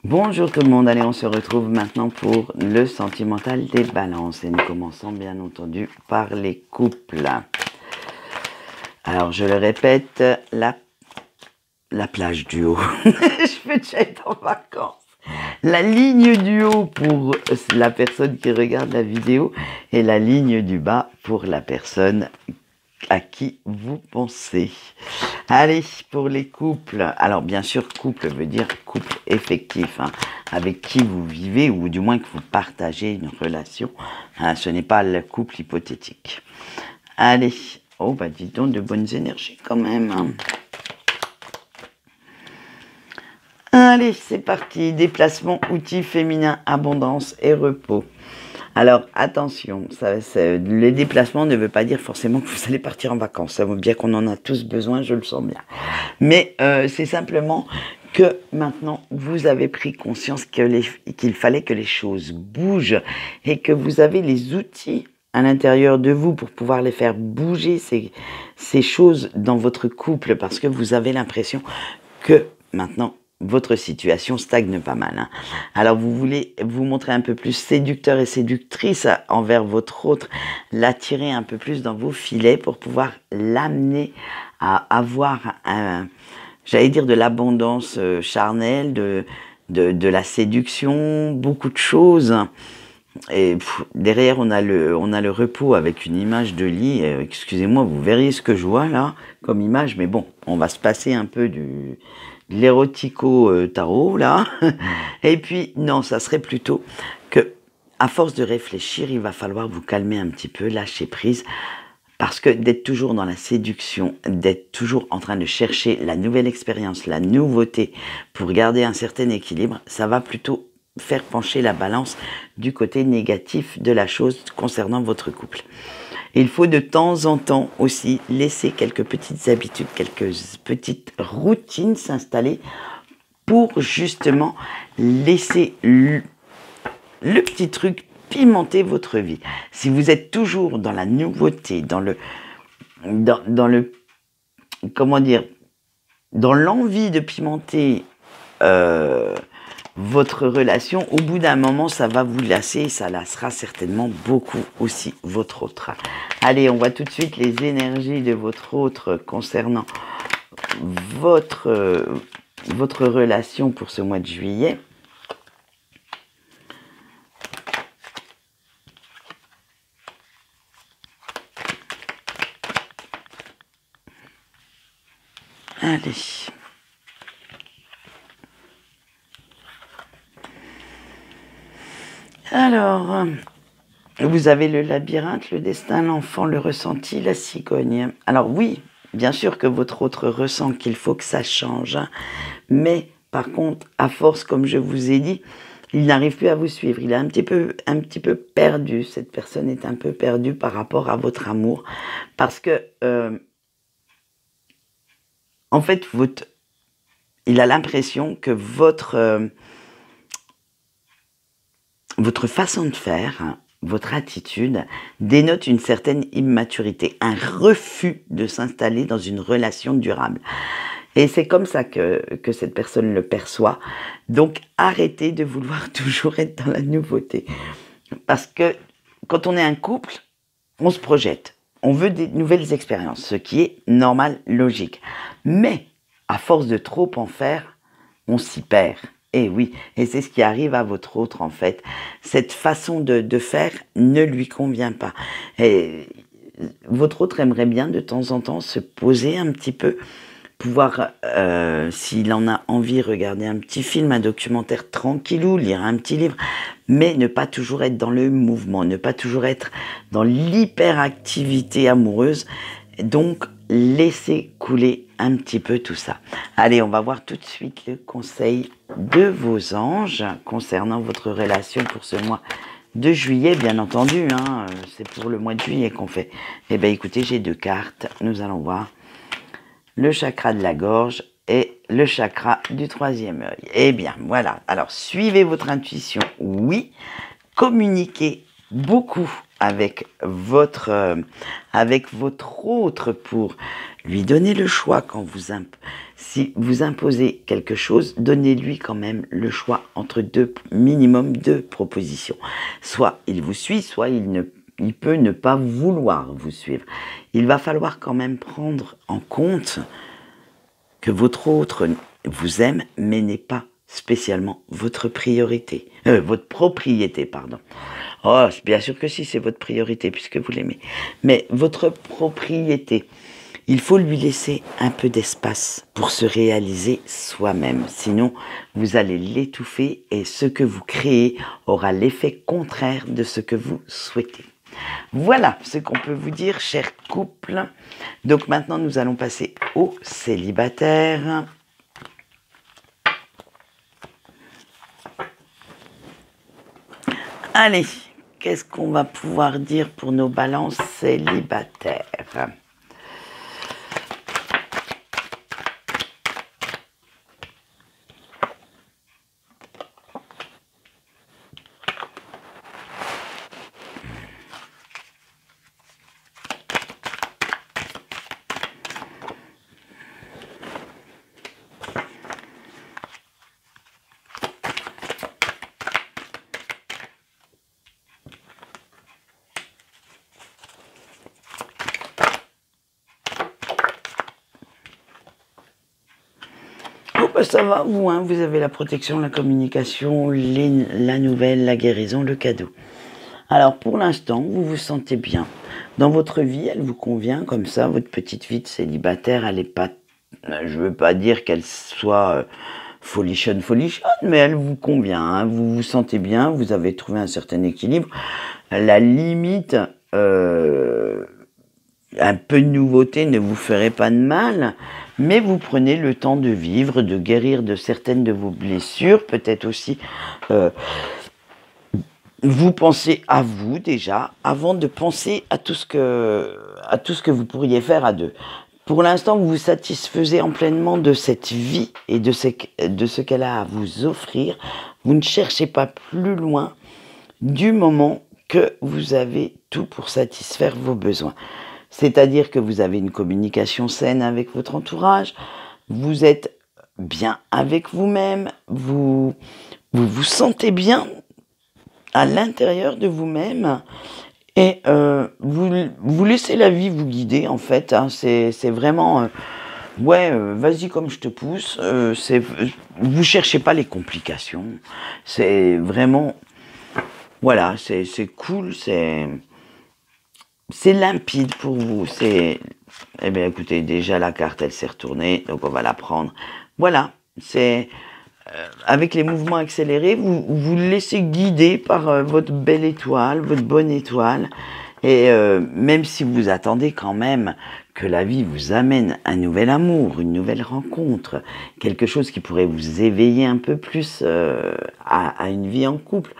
Bonjour tout le monde, allez on se retrouve maintenant pour le sentimental des balances et nous commençons bien entendu par les couples. Alors je le répète, la plage du haut, je peux déjà être en vacances. La ligne du haut pour la personne qui regarde la vidéo et la ligne du bas pour la personne à qui vous pensez. Allez, pour les couples. Alors, bien sûr, couple veut dire couple effectif, hein, avec qui vous vivez, ou du moins que vous partagez une relation. Hein, ce n'est pas le couple hypothétique. Allez. Oh, bah, dis donc, de bonnes énergies quand même. Hein. Allez, c'est parti. Déplacement, outils féminins, abondance et repos. Alors, attention, les déplacements ne veut pas dire forcément que vous allez partir en vacances. Ça veut bien qu'on en a tous besoin, je le sens bien. Mais c'est simplement que maintenant, vous avez pris conscience qu'il fallait que les choses bougent et que vous avez les outils à l'intérieur de vous pour pouvoir les faire bouger, ces choses dans votre couple, parce que vous avez l'impression que maintenant, votre situation stagne pas mal. Hein. Alors vous voulez vous montrer un peu plus séducteur et séductrice envers votre autre, l'attirer un peu plus dans vos filets pour pouvoir l'amener à avoir j'allais dire de l'abondance charnelle, de la séduction, beaucoup de choses. Et derrière on a le repos avec une image de lit. Excusez-moi, vous verriez ce que je vois là comme image, mais bon, on va se passer un peu de l'érotico tarot là. Et puis non, ça serait plutôt que à force de réfléchir, il va falloir vous calmer un petit peu, lâcher prise, parce que d'être toujours dans la séduction, d'être toujours en train de chercher la nouvelle expérience, la nouveauté pour garder un certain équilibre, ça va plutôt faire pencher la balance du côté négatif de la chose concernant votre couple. Il faut de temps en temps aussi laisser quelques petites habitudes, quelques petites routines s'installer pour justement laisser le petit truc pimenter votre vie. Si vous êtes toujours dans la nouveauté, dans le comment dire, dans l'envie de pimenter votre relation, au bout d'un moment, ça va vous lasser et ça lassera certainement beaucoup aussi votre autre. Allez, on voit tout de suite les énergies de votre autre concernant votre relation pour ce mois de juillet. Allez. Alors, vous avez le labyrinthe, le destin, l'enfant, le ressenti, la cigogne. Alors oui, bien sûr que votre autre ressent qu'il faut que ça change, hein, mais par contre, à force, comme je vous ai dit, il n'arrive plus à vous suivre. Il est un petit peu perdu. Cette personne est un peu perdue par rapport à votre amour, parce que en fait, il a l'impression que votre façon de faire, hein, votre attitude, dénote une certaine immaturité, un refus de s'installer dans une relation durable. Et c'est comme ça que cette personne le perçoit. Donc, arrêtez de vouloir toujours être dans la nouveauté. Parce que quand on est un couple, on se projette. On veut des nouvelles expériences, ce qui est normal, logique. Mais, à force de trop en faire, on s'y perd. Et oui, et c'est ce qui arrive à votre autre en fait. Cette façon de faire ne lui convient pas. Et votre autre aimerait bien de temps en temps se poser un petit peu, pouvoir, s'il en a envie, regarder un petit film, un documentaire tranquillou, lire un petit livre, mais ne pas toujours être dans le mouvement, ne pas toujours être dans l'hyperactivité amoureuse. Donc, laissez couler un petit peu tout ça. Allez, on va voir tout de suite le conseil de vos anges concernant votre relation pour ce mois de juillet, bien entendu. Hein, c'est pour le mois de juillet qu'on fait. Eh bien, écoutez, j'ai 2 cartes. Nous allons voir le chakra de la gorge et le chakra du 3e œil. Eh bien, voilà. Alors, suivez votre intuition, oui. Communiquez beaucoup avec votre autre pour lui donner le choix quand si vous imposez quelque chose, donnez-lui quand même le choix entre minimum deux propositions. Soit il vous suit, soit il peut ne pas vouloir vous suivre. Il va falloir quand même prendre en compte que votre autre vous aime, mais n'est pas spécialement votre priorité. Votre propriété, pardon. Oh, bien sûr que si, c'est votre priorité, puisque vous l'aimez. Mais votre propriété, il faut lui laisser un peu d'espace pour se réaliser soi-même. Sinon, vous allez l'étouffer et ce que vous créez aura l'effet contraire de ce que vous souhaitez. Voilà ce qu'on peut vous dire, cher couple. Donc maintenant, nous allons passer aux célibataires. Allez, qu'est-ce qu'on va pouvoir dire pour nos balances célibataires ? Ça va, vous, hein, vous avez la protection, la communication, la nouvelle, la guérison, le cadeau. Alors, pour l'instant, vous vous sentez bien. Dans votre vie, elle vous convient comme ça, votre petite vie de célibataire, elle n'est pas... Je veux pas dire qu'elle soit folichonne, mais elle vous convient. Hein, vous vous sentez bien, vous avez trouvé un certain équilibre. La limite... un peu de nouveauté ne vous ferait pas de mal, mais vous prenez le temps de vivre, de guérir de certaines de vos blessures, peut-être aussi vous pensez à vous déjà, avant de penser à tout ce que vous pourriez faire à deux. Pour l'instant, vous vous satisfaisez en pleinement de cette vie et de ce qu'elle a à vous offrir. Vous ne cherchez pas plus loin du moment que vous avez tout pour satisfaire vos besoins. C'est-à-dire que vous avez une communication saine avec votre entourage, vous êtes bien avec vous-même, vous vous sentez bien à l'intérieur de vous-même et vous laissez la vie vous guider en fait. Hein, c'est vraiment vas-y comme je te pousse. Vous cherchez pas les complications. C'est vraiment voilà, c'est cool, c'est limpide pour vous. Eh bien, écoutez, déjà la carte, elle s'est retournée, donc on va la prendre. Voilà, c'est avec les mouvements accélérés, vous vous laissez guider par votre belle étoile, votre bonne étoile. Et même si vous attendez quand même que la vie vous amène un nouvel amour, une nouvelle rencontre, quelque chose qui pourrait vous éveiller un peu plus à une vie en couple,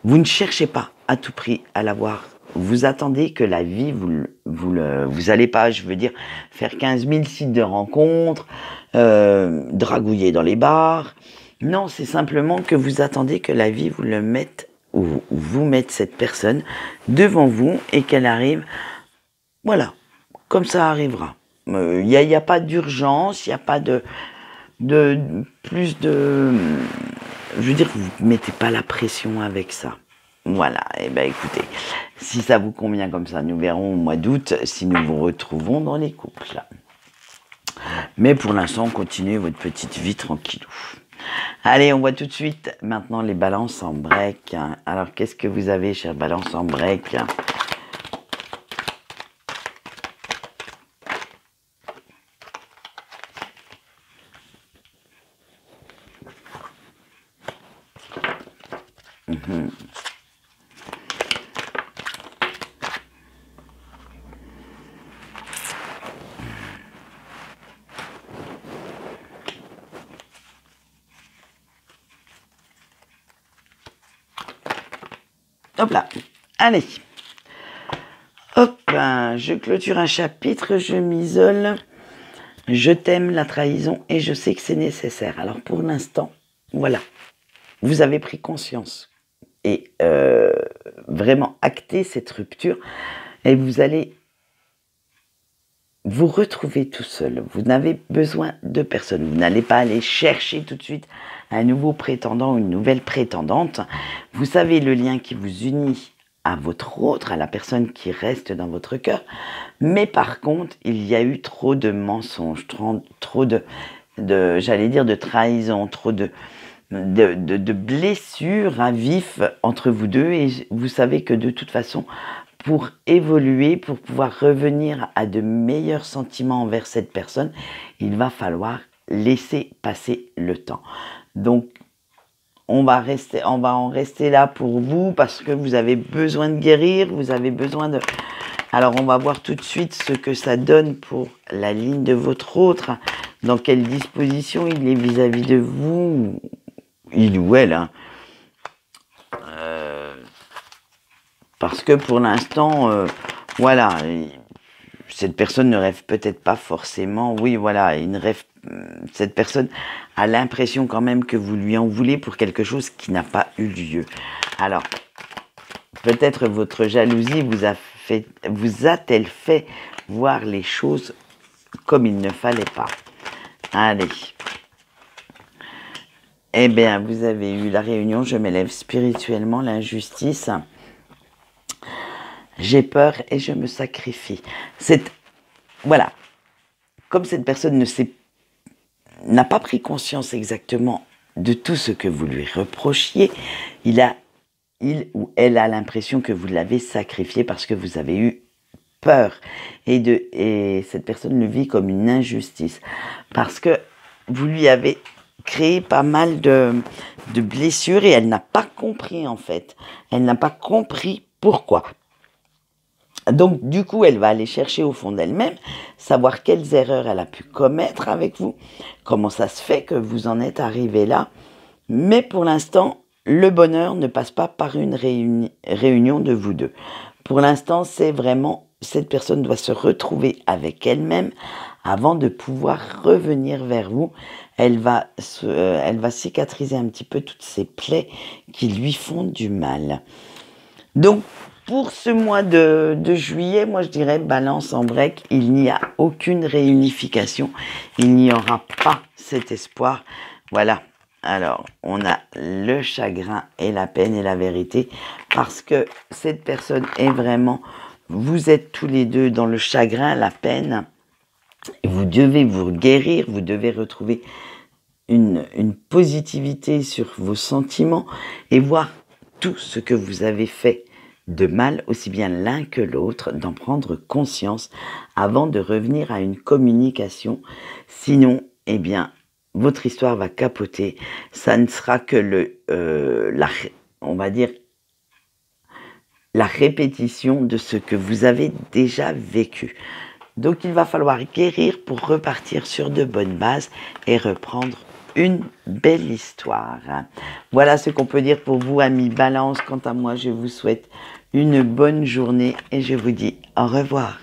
vous ne cherchez pas à tout prix à l'avoir. Vous attendez que la vie, vous allez pas, je veux dire, faire 15 000 sites de rencontres, dragouiller dans les bars. Non, c'est simplement que vous attendez que la vie vous le mette, ou vous mette cette personne devant vous et qu'elle arrive, voilà, comme ça arrivera. Il n'y a pas d'urgence, il n'y a pas de plus de... Je veux dire, vous ne mettez pas la pression avec ça. Voilà, et ben écoutez, si ça vous convient comme ça, nous verrons au mois d'août si nous vous retrouvons dans les couples. Mais pour l'instant, continuez votre petite vie tranquillou. Allez, on voit tout de suite maintenant les balances en break. Alors, qu'est-ce que vous avez, chère balance en break ? Hop là, allez. Hop, je clôture un chapitre, je m'isole. Je t'aime, la trahison, et je sais que c'est nécessaire. Alors pour l'instant, voilà, vous avez pris conscience et vraiment acter cette rupture. Et vous allez vous retrouver tout seul. Vous n'avez besoin de personne. Vous n'allez pas aller chercher tout de suite un nouveau prétendant ou une nouvelle prétendante. Vous savez le lien qui vous unit à votre autre, à la personne qui reste dans votre cœur. Mais par contre, il y a eu trop de mensonges, trop de j'allais dire, de trahison, trop de blessures à vif entre vous deux. Et vous savez que de toute façon, pour évoluer, pour pouvoir revenir à de meilleurs sentiments envers cette personne, il va falloir laisser passer le temps. Donc, on va en rester là pour vous parce que vous avez besoin de guérir, vous avez besoin de... Alors, on va voir tout de suite ce que ça donne pour la ligne de votre autre. Dans quelle disposition il est vis-à-vis de vous, il ou elle, hein. Parce que pour l'instant, voilà, cette personne ne rêve peut-être pas forcément, oui, voilà, cette personne a l'impression quand même que vous lui en voulez pour quelque chose qui n'a pas eu lieu. Alors, peut-être votre jalousie vous a-t-elle fait voir les choses comme il ne fallait pas. Allez. Eh bien, vous avez eu la réunion, je m'élève spirituellement, l'injustice. J'ai peur et je me sacrifie. Voilà. Comme cette personne n'a pas pris conscience exactement de tout ce que vous lui reprochiez, il ou elle a l'impression que vous l'avez sacrifié parce que vous avez eu peur. Et cette personne le vit comme une injustice. Parce que vous lui avez créé pas mal de blessures et elle n'a pas compris en fait. Elle n'a pas compris pourquoi. Donc du coup, elle va aller chercher au fond d'elle-même, savoir quelles erreurs elle a pu commettre avec vous, comment ça se fait que vous en êtes arrivé là. Mais pour l'instant, le bonheur ne passe pas par une réunion de vous deux. Pour l'instant, c'est vraiment, cette personne doit se retrouver avec elle-même avant de pouvoir revenir vers vous. Elle va cicatriser un petit peu toutes ces plaies qui lui font du mal. Donc, pour ce mois de juillet, moi je dirais balance en break, il n'y a aucune réunification, il n'y aura pas cet espoir. Voilà, alors on a le chagrin et la peine et la vérité, parce que cette personne est vraiment, vous êtes tous les deux dans le chagrin, la peine, vous devez vous guérir, vous devez retrouver une positivité sur vos sentiments et voir tout ce que vous avez fait de mal, aussi bien l'un que l'autre, d'en prendre conscience avant de revenir à une communication. Sinon, eh bien, votre histoire va capoter. Ça ne sera que on va dire, la répétition de ce que vous avez déjà vécu. Donc, il va falloir guérir pour repartir sur de bonnes bases et reprendre une belle histoire. Voilà ce qu'on peut dire pour vous, amis Balance. Quant à moi, je vous souhaite une bonne journée et je vous dis au revoir.